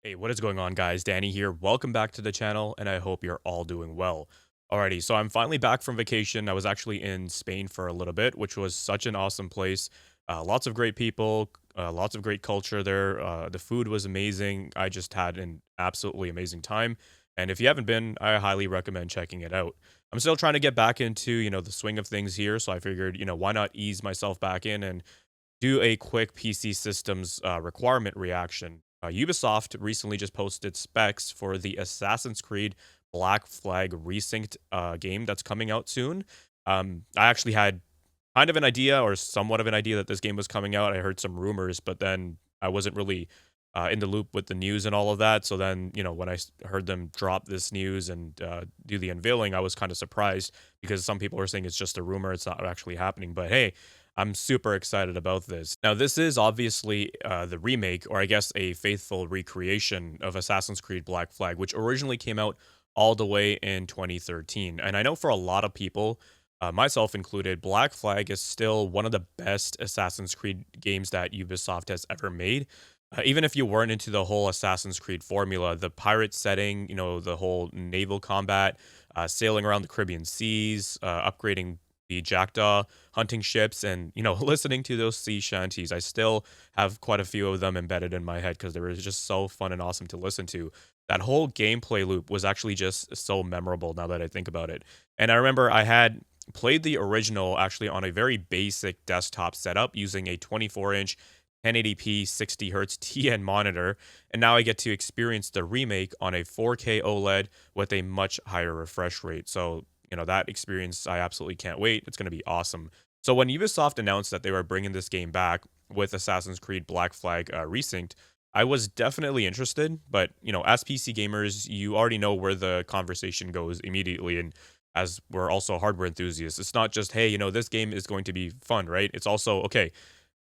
Hey, what is going on, guys? Danny here. Welcome back to the channel, and I hope you're all doing well. Alrighty, so I'm finally back from vacation. I was actually in Spain for a little bit, which was such an awesome place. Lots of great people, lots of great culture there. The food was amazing. I just had an absolutely amazing time. And if you haven't been, I highly recommend checking it out. I'm still trying to get back into, the swing of things here, so I figured, why not ease myself back in and do a quick PC systems requirement reaction. Ubisoft recently just posted specs for the Assassin's Creed Black Flag Resynced game that's coming out soon. I actually had kind of an idea or somewhat of an idea that this game was coming out. I heard some rumors, but then I wasn't really in the loop with the news and all of that. So then, when I heard them drop this news and do the unveiling, I was kind of surprised because some people are saying it's just a rumor, it's not actually happening. But hey, I'm super excited about this. Now, this is obviously the remake, or I guess a faithful recreation of Assassin's Creed Black Flag, which originally came out all the way in 2013. And I know for a lot of people, myself included, Black Flag is still one of the best Assassin's Creed games that Ubisoft has ever made. Even if you weren't into the whole Assassin's Creed formula, the pirate setting, the whole naval combat, sailing around the Caribbean seas, upgrading the Jackdaw hunting ships, and listening to those sea shanties. I still have quite a few of them embedded in my head because they were just so fun and awesome to listen to. That whole gameplay loop was actually just so memorable now that I think about it. And I remember I had played the original actually on a very basic desktop setup using a 24-inch 1080p 60 hertz TN monitor, and now I get to experience the remake on a 4K OLED with a much higher refresh rate. So, that experience, I absolutely can't wait. It's going to be awesome. So, when Ubisoft announced that they were bringing this game back with Assassin's Creed Black Flag Resynced, I was definitely interested, but as PC gamers, you already know where the conversation goes immediately, and as we're also hardware enthusiasts, it's not just, hey, this game is going to be fun, right? It's also, okay,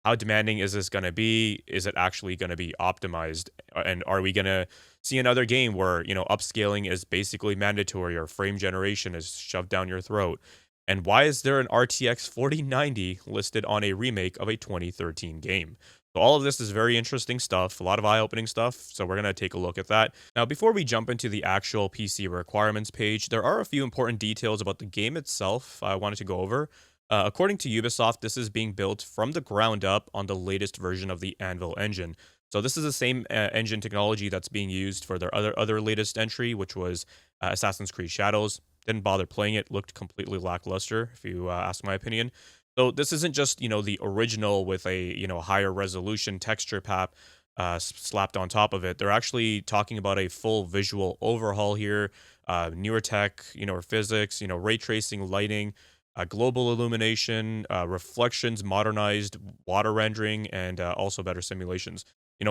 how demanding is this going to be? Is it actually going to be optimized? And are we going to see another game where, upscaling is basically mandatory or frame generation is shoved down your throat? And why is there an RTX 4090 listed on a remake of a 2013 game? So all of this is very interesting stuff, a lot of eye-opening stuff, so we're going to take a look at that. Now, before we jump into the actual PC requirements page, there are a few important details about the game itself I wanted to go over. According to Ubisoft, this is being built from the ground up on the latest version of the Anvil engine. So this is the same engine technology that's being used for their other latest entry, which was Assassin's Creed Shadows. Didn't bother playing it; looked completely lackluster, if you ask my opinion. So this isn't just the original with a higher resolution texture pack slapped on top of it. They're actually talking about a full visual overhaul here, newer tech, physics, ray tracing, lighting, global illumination, reflections, modernized water rendering, and also better simulations.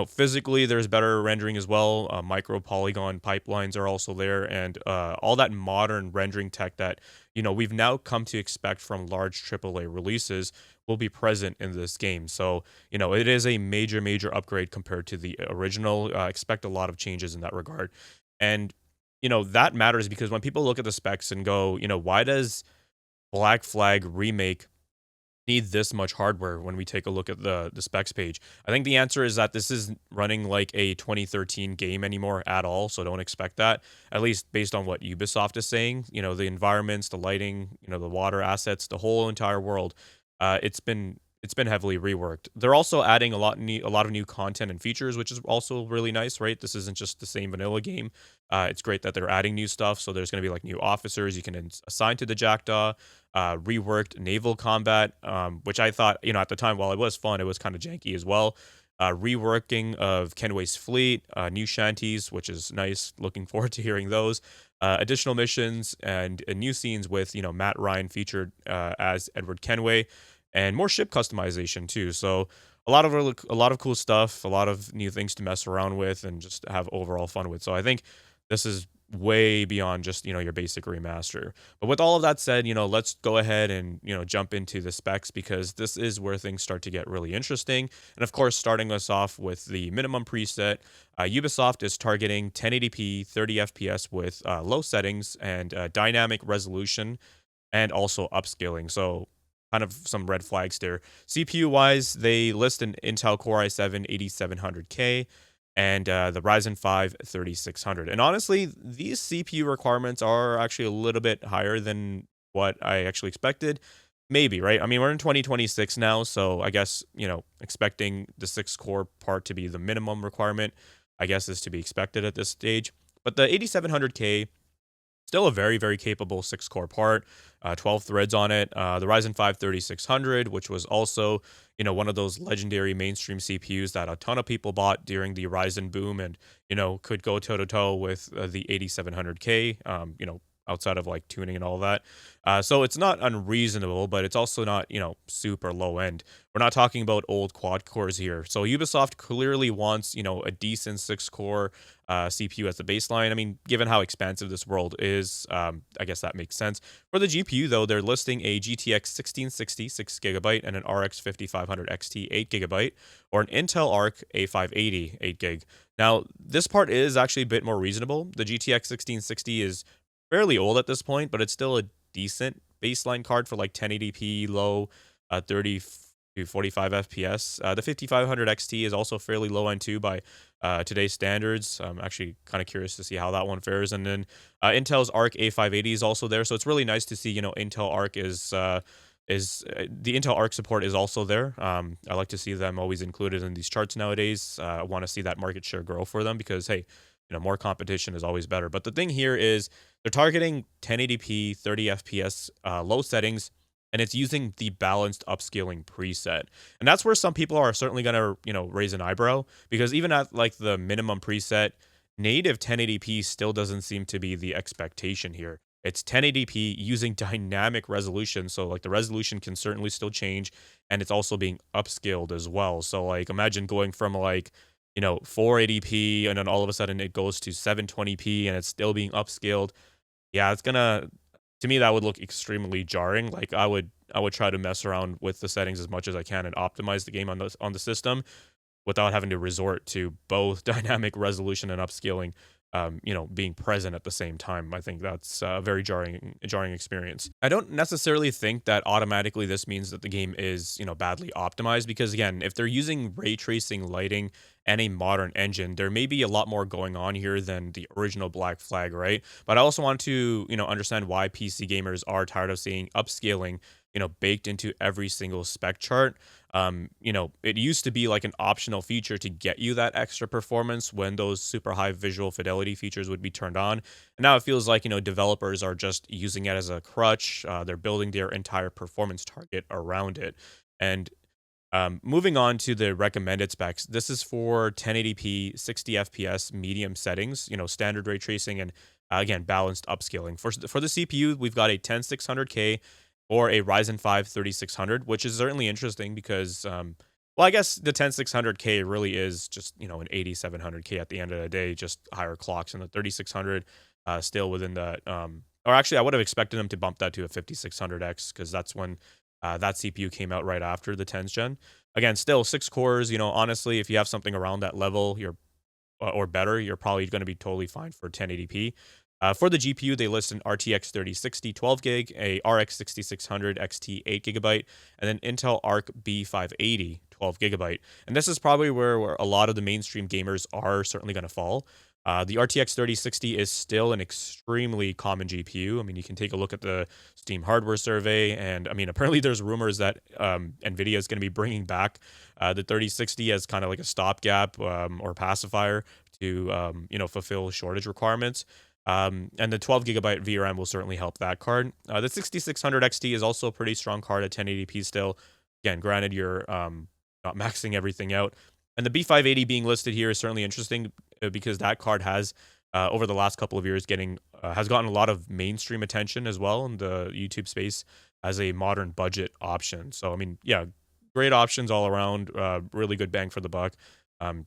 Physically, there's better rendering as well. Micro polygon pipelines are also there, and all that modern rendering tech that we've now come to expect from large AAA releases will be present in this game. So it is a major, major upgrade compared to the original. Expect a lot of changes in that regard, and that matters because when people look at the specs and go, why does Black Flag Remake need this much hardware when we take a look at the specs page? I think the answer is that this isn't running like a 2013 game anymore at all, so don't expect that. At least based on what Ubisoft is saying, the environments, the lighting, the water assets, the whole entire world. It's been heavily reworked. They're also adding a lot of new content and features, which is also really nice, right? This isn't just the same vanilla game. It's great that they're adding new stuff. So there's going to be like new officers you can assign to the Jackdaw, reworked naval combat, which I thought, at the time, while it was fun, it was kind of janky as well. Reworking of Kenway's fleet, new shanties, which is nice. Looking forward to hearing those. Additional missions and new scenes with Matt Ryan featured as Edward Kenway, and more ship customization too. So a lot of cool stuff, a lot of new things to mess around with, and just have overall fun with. So I think this is way beyond just your basic remaster. But with all of that said, let's go ahead and jump into the specs because this is where things start to get really interesting. And of course, starting us off with the minimum preset, Ubisoft is targeting 1080p 30 FPS with low settings and dynamic resolution, and also upscaling. So kind of some red flags there. CPU wise, they list an Intel Core i7 8700K and the Ryzen 5 3600. And honestly, these CPU requirements are actually a little bit higher than what I actually expected. Maybe, right? I mean, we're in 2026 now, so I guess, expecting the 6 core part to be the minimum requirement, I guess, is to be expected at this stage. But the 8700K, still a very, very capable 6 core part, 12 threads on it. The Ryzen 5 3600, which was also, one of those legendary mainstream CPUs that a ton of people bought during the Ryzen boom and, could go toe to toe with the 8700K, outside of like tuning and all that. So it's not unreasonable, but it's also not, super low end. We're not talking about old quad cores here. So Ubisoft clearly wants, a decent 6 core CPU as the baseline. I mean, given how expansive this world is, I guess that makes sense. For the GPU, though, they're listing a GTX 1660 6 GB and an RX 5500 XT 8 GB, or an Intel Arc A580 8 GB. Now, this part is actually a bit more reasonable. The GTX 1660 is fairly old at this point, but it's still a decent baseline card for like 1080p low, 30 to 45 FPS. The 5500 XT is also fairly low end too by today's standards. I'm actually kind of curious to see how that one fares. And then Intel's Arc A580 is also there, so it's really nice to see, Intel Arc is the Intel Arc support is also there. I like to see them always included in these charts nowadays. I want to see that market share grow for them because, hey, more competition is always better. But the thing here is they're targeting 1080p, 30 FPS, low settings, and it's using the balanced upscaling preset. And that's where some people are certainly going to, raise an eyebrow, because even at like the minimum preset, native 1080p still doesn't seem to be the expectation here. It's 1080p using dynamic resolution. So like the resolution can certainly still change, and it's also being upscaled as well. So like imagine going from like, 480p and then all of a sudden it goes to 720p and it's still being upscaled. Yeah, it's gonna, to me, that would look extremely jarring. Like I would try to mess around with the settings as much as I can and optimize the game on the system without having to resort to both dynamic resolution and upscaling, being present at the same time. I think that's a very jarring experience. I don't necessarily think that automatically this means that the game is, badly optimized, because again, if they're using ray tracing lighting and a modern engine, there may be a lot more going on here than the original Black Flag, right? But I also want to, understand why PC gamers are tired of seeing upscaling, baked into every single spec chart. It used to be like an optional feature to get you that extra performance when those super high visual fidelity features would be turned on. And now it feels like, developers are just using it as a crutch. They're building their entire performance target around it. And moving on to the recommended specs, this is for 1080p, 60 FPS, medium settings, standard ray tracing, and again, balanced upscaling. For the CPU, we've got a 10600K or a Ryzen 5 3600, which is certainly interesting because, well, I guess the 10600K really is just, an 8700K at the end of the day, just higher clocks, and the 3600 still within the, or actually, I would have expected them to bump that to a 5600X because that's when that CPU came out right after the 10th gen. Again, still 6 cores, honestly, if you have something around that level, or better, you're probably going to be totally fine for 1080p. For the GPU, they list an RTX 3060 12 GB, a RX 6600 XT 8 GB, and an Intel Arc B580 12 GB. And this is probably where a lot of the mainstream gamers are certainly going to fall. The RTX 3060 is still an extremely common GPU. I mean, you can take a look at the Steam hardware survey, and I mean, apparently there's rumors that NVIDIA is going to be bringing back the 3060 as kind of like a stopgap or pacifier to, fulfill shortage requirements. And the 12 GB VRAM will certainly help that card. The 6600 XT is also a pretty strong card at 1080p still. Again, granted, you're not maxing everything out. And the B580 being listed here is certainly interesting because that card has, over the last couple of years, has gotten a lot of mainstream attention as well in the YouTube space as a modern budget option. So, I mean, yeah, great options all around, really good bang for the buck.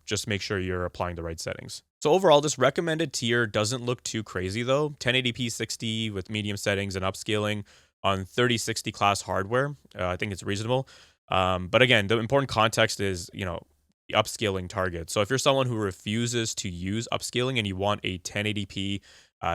Just make sure you're applying the right settings. So overall, this recommended tier doesn't look too crazy though. 1080p 60 with medium settings and upscaling on 3060 class hardware. I think it's reasonable. But again, the important context is, the upscaling target. So if you're someone who refuses to use upscaling and you want a 1080p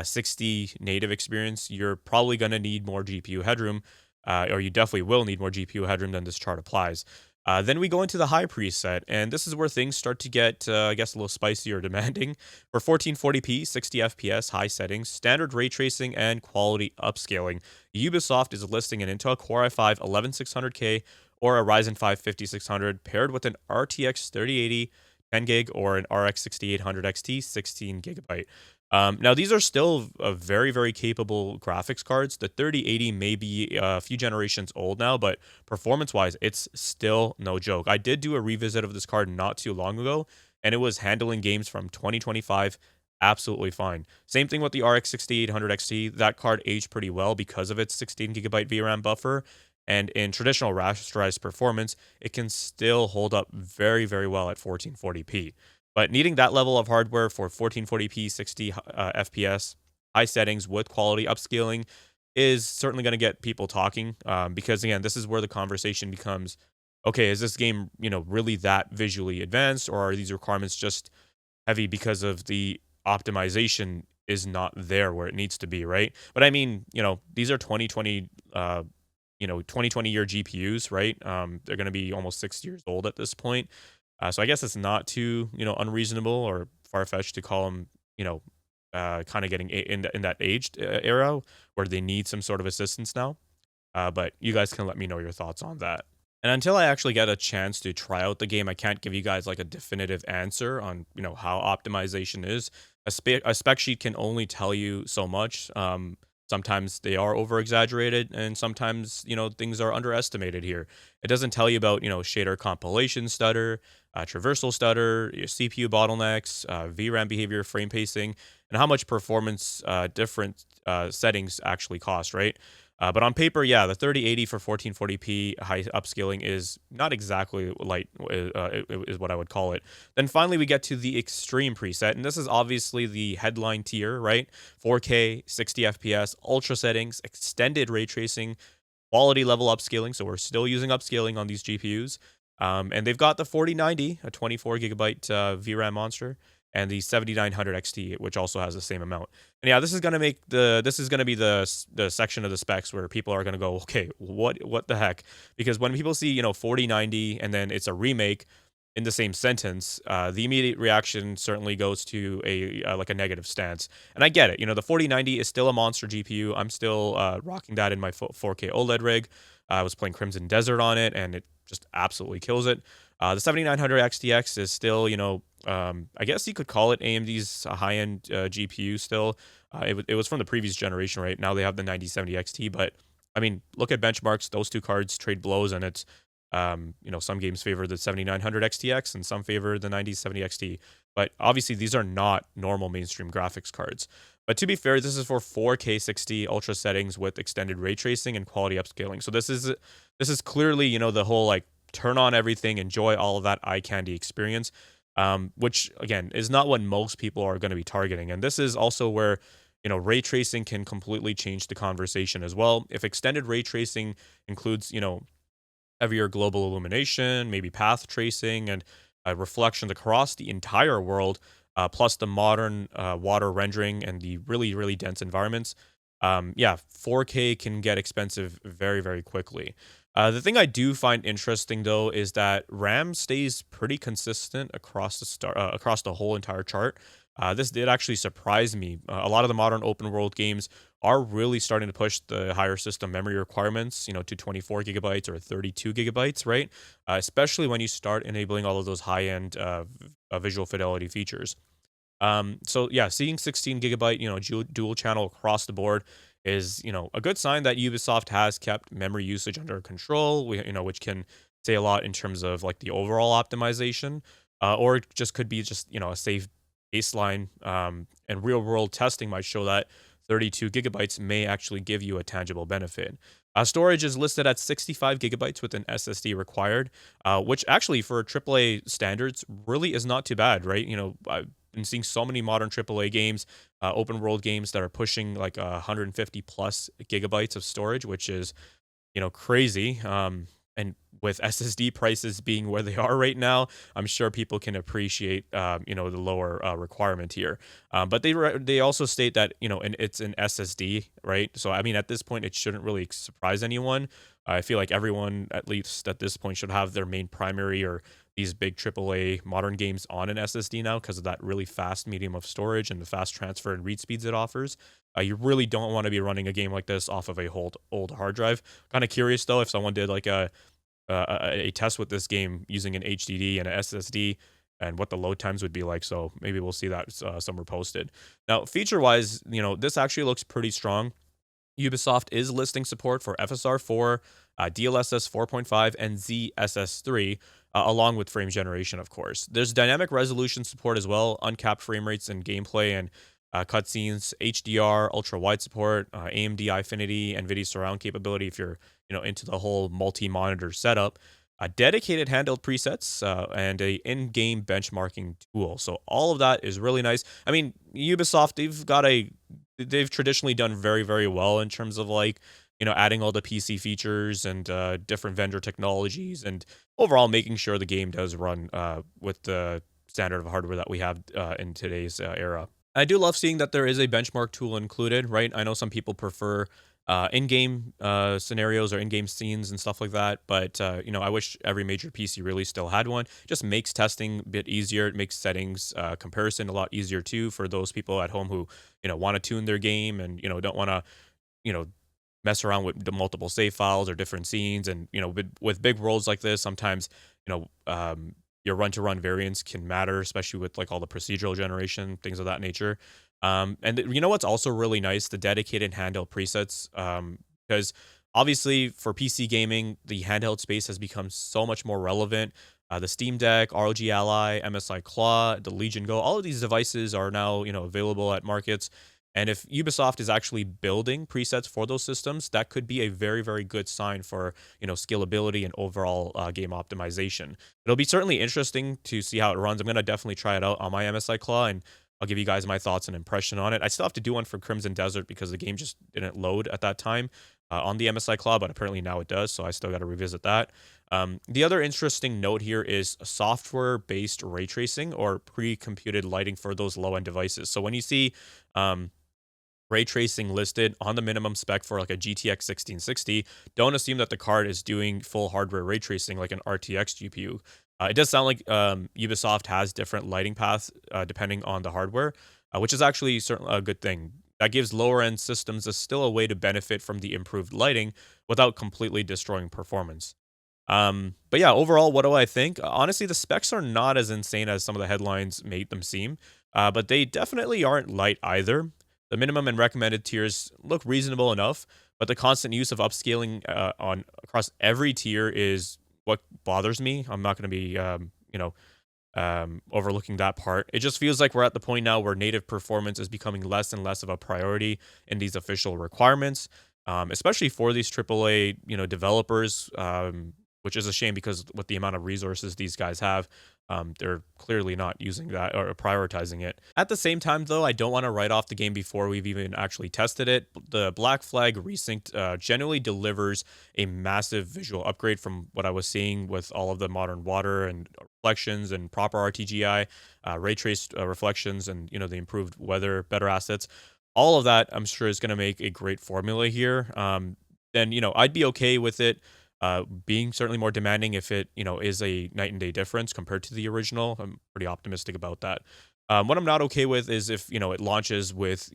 60 native experience, you're probably going to need more GPU headroom, or you definitely will need more GPU headroom than this chart applies. Then we go into the high preset, and this is where things start to get, I guess, a little spicy or demanding. For 1440p, 60 FPS, high settings, standard ray tracing, and quality upscaling, Ubisoft is listing an Intel Core i5 11600K or a Ryzen 5 5600 paired with an RTX 3080 10 gig or an RX 6800 XT 16 gigabyte. Now, these are still very, very capable graphics cards. The 3080 may be a few generations old now, but performance wise, it's still no joke. I did do a revisit of this card not too long ago, and it was handling games from 2025 absolutely fine. Same thing with the RX 6800 XT. That card aged pretty well because of its 16 gigabyte VRAM buffer. And in traditional rasterized performance, it can still hold up very, very well at 1440p. But needing that level of hardware for 1440p, 60 FPS, high settings with quality upscaling is certainly going to get people talking. Because again, this is where the conversation becomes, okay, is this game, really that visually advanced, or are these requirements just heavy because of the optimization is not there where it needs to be, right? But I mean, these are 2020 year GPUs, right? They're going to be almost 6 years old at this point. So I guess it's not too, unreasonable or far fetched to call them, kind of getting in that aged era where they need some sort of assistance now. But you guys can let me know your thoughts on that. And until I actually get a chance to try out the game, I can't give you guys like a definitive answer on, how optimization is. A spec sheet can only tell you so much. Sometimes they are over exaggerated, and sometimes, things are underestimated here. It doesn't tell you about, shader compilation stutter, traversal stutter, your CPU bottlenecks, VRAM behavior, frame pacing, and how much performance different settings actually cost, right? But on paper, yeah, the 3080 for 1440p high upscaling is not exactly light, is what I would call it. Then finally, we get to the extreme preset, and this is obviously the headline tier, right? 4K, 60 FPS, ultra settings, extended ray tracing, quality level upscaling. So we're still using upscaling on these GPUs. And they've got the 4090, a 24 gigabyte VRAM monster, and the 7900 XT, which also has the same amount. And yeah, this is gonna be the section of the specs where people are gonna go, okay, what the heck? Because when people see 4090 and then it's a remake in the same sentence, the immediate reaction certainly goes to a like a negative stance. And I get it. The 4090 is still a monster GPU. I'm still rocking that in my 4K OLED rig. I was playing Crimson Desert on it, and it just absolutely kills it. The 7900 XTX is still, I guess you could call it AMD's high-end GPU still. It was from the previous generation, right? Now they have the 9070 XT, but I mean, look at benchmarks. Those two cards trade blows, and it's, some games favor the 7900 XTX and some favor the 9070 XT. But obviously, these are not normal mainstream graphics cards. But to be fair, this is for 4K 60 ultra settings with extended ray tracing and quality upscaling. So this is clearly, the whole like turn on everything, enjoy all of that eye candy experience, which again is not what most people are going to be targeting. And this is also where, ray tracing can completely change the conversation as well. If extended ray tracing includes, heavier global illumination, maybe path tracing, and reflections across the entire world, plus the modern water rendering and the really, really dense environments, yeah, 4K can get expensive very, very quickly. The thing I do find interesting though is that RAM stays pretty consistent across across the whole entire chart. This did actually surprise me. A lot of the modern open world games are really starting to push the higher system memory requirements, to 24 gigabytes or 32 gigabytes, right? Especially when you start enabling all of those high end visual fidelity features. So yeah, seeing 16 gigabyte, dual channel across the board is, a good sign that Ubisoft has kept memory usage under control, which can say a lot in terms of like the overall optimization, or it just could be just, a safe baseline. And real world testing might show that 32 gigabytes may actually give you a tangible benefit. Storage is listed at 65 gigabytes with an SSD required, which actually for AAA standards really is not too bad, right? I've been seeing so many modern AAA games, open world games that are pushing like 150 plus gigabytes of storage, which is, crazy. And with SSD prices being where they are right now, I'm sure people can appreciate, the lower requirement here. But they also state that, and it's an SSD, right? So I mean, at this point, it shouldn't really surprise anyone. I feel like everyone, at least at this point, should have their main primary or these big AAA modern games on an SSD now because of that really fast medium of storage and the fast transfer and read speeds it offers. You really don't want to be running a game like this off of a old hard drive. Kind of curious though if someone did like a test with this game using an HDD and a SSD and what the load times would be like. So maybe we'll see that somewhere posted. Now, feature wise, this actually looks pretty strong. Ubisoft is listing support for FSR4, DLSS 4.5, and XeSS3, along with frame generation, of course. There's dynamic resolution support as well, uncapped frame rates in gameplay and cutscenes, HDR, ultra wide support, AMD Infinity, NVIDIA surround capability if you're into the whole multi-monitor setup. Dedicated handheld presets and a in-game benchmarking tool. So all of that is really nice. I mean, Ubisoft, they've traditionally done very, very well in terms of like, adding all the PC features and different vendor technologies and overall making sure the game does run with the standard of hardware that we have in today's era. I do love seeing that there is a benchmark tool included, right? I know some people prefer in-game scenarios or in-game scenes and stuff like that, but I wish every major PC really still had one. It just makes testing a bit easier. It makes settings comparison a lot easier too for those people at home who want to tune their game and don't want to you know mess around with the multiple save files or different scenes. And with big worlds like this, sometimes your run to run variants can matter, especially with like all the procedural generation, things of that nature. And what's also really nice, the dedicated handheld presets, because obviously for PC gaming, the handheld space has become so much more relevant. The Steam Deck, ROG Ally, MSI Claw, the Legion Go, all of these devices are now available at markets. And if Ubisoft is actually building presets for those systems, that could be a very, very good sign for scalability and overall game optimization. It'll be certainly interesting to see how it runs. I'm gonna definitely try it out on my MSI Claw, and I'll give you guys my thoughts and impression on it. I still have to do one for Crimson Desert because the game just didn't load at that time on the MSI Claw, but apparently now it does, so I still got to revisit that. The other interesting note here is software-based ray tracing or pre-computed lighting for those low-end devices. So when you see ray tracing listed on the minimum spec for like a GTX 1660, don't assume that the card is doing full hardware ray tracing like an RTX GPU. It does sound like Ubisoft has different lighting paths depending on the hardware, which is actually certainly a good thing. That gives lower end systems still a way to benefit from the improved lighting without completely destroying performance. But yeah, overall, what do I think? Honestly, the specs are not as insane as some of the headlines made them seem, but they definitely aren't light either. The minimum and recommended tiers look reasonable enough, but the constant use of upscaling on across every tier is what bothers me. I'm not going to be, overlooking that part. It just feels like we're at the point now where native performance is becoming less and less of a priority in these official requirements, especially for these AAA, developers, which is a shame because with the amount of resources these guys have, they're clearly not using that or prioritizing it. At the same time, though, I don't want to write off the game before we've even actually tested it. The Black Flag Resynced generally delivers a massive visual upgrade from what I was seeing with all of the modern water and reflections and proper RTGI, ray traced reflections, and the improved weather, better assets. All of that, I'm sure, is going to make a great formula here. Then I'd be okay with it being certainly more demanding if it is a night and day difference compared to the original. I'm pretty optimistic about that. What I'm not okay with is if it launches with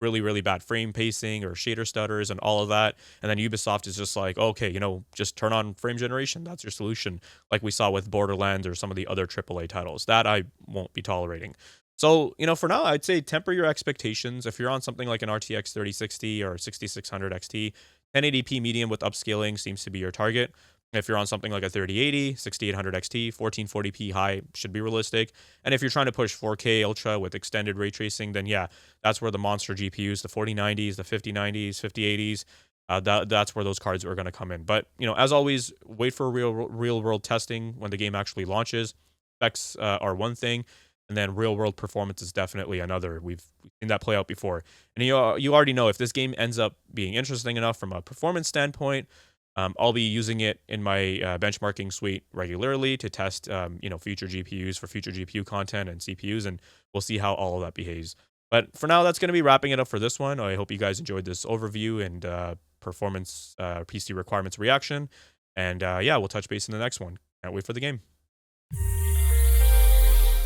really, really bad frame pacing or shader stutters and all of that, and then Ubisoft is just like, okay, just turn on frame generation, that's your solution, like we saw with Borderlands or some of the other AAA titles. That I won't be tolerating. So, for now, I'd say temper your expectations. If you're on something like an RTX 3060 or 6600 XT, 1080p medium with upscaling seems to be your target. If you're on something like a 3080, 6800 XT, 1440p high should be realistic. And if you're trying to push 4K Ultra with extended ray tracing, then yeah, that's where the monster GPUs, the 4090s, the 5090s, 5080s, that's where those cards are going to come in. But, as always, wait for real world testing when the game actually launches. Specs are one thing, and then real world performance is definitely another. We've seen that play out before. And you already know if this game ends up being interesting enough from a performance standpoint, I'll be using it in my benchmarking suite regularly to test, future GPUs for future GPU content and CPUs, and we'll see how all of that behaves. But for now, that's going to be wrapping it up for this one. I hope you guys enjoyed this overview, and performance PC requirements reaction. And yeah, we'll touch base in the next one. Can't wait for the game.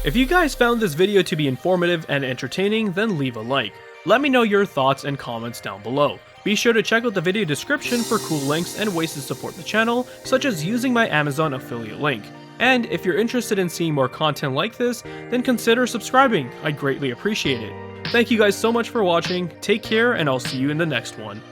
If you guys found this video to be informative and entertaining, then leave a like. Let me know your thoughts and comments down below. Be sure to check out the video description for cool links and ways to support the channel, such as using my Amazon affiliate link. And if you're interested in seeing more content like this, then consider subscribing, I'd greatly appreciate it. Thank you guys so much for watching, take care, and I'll see you in the next one.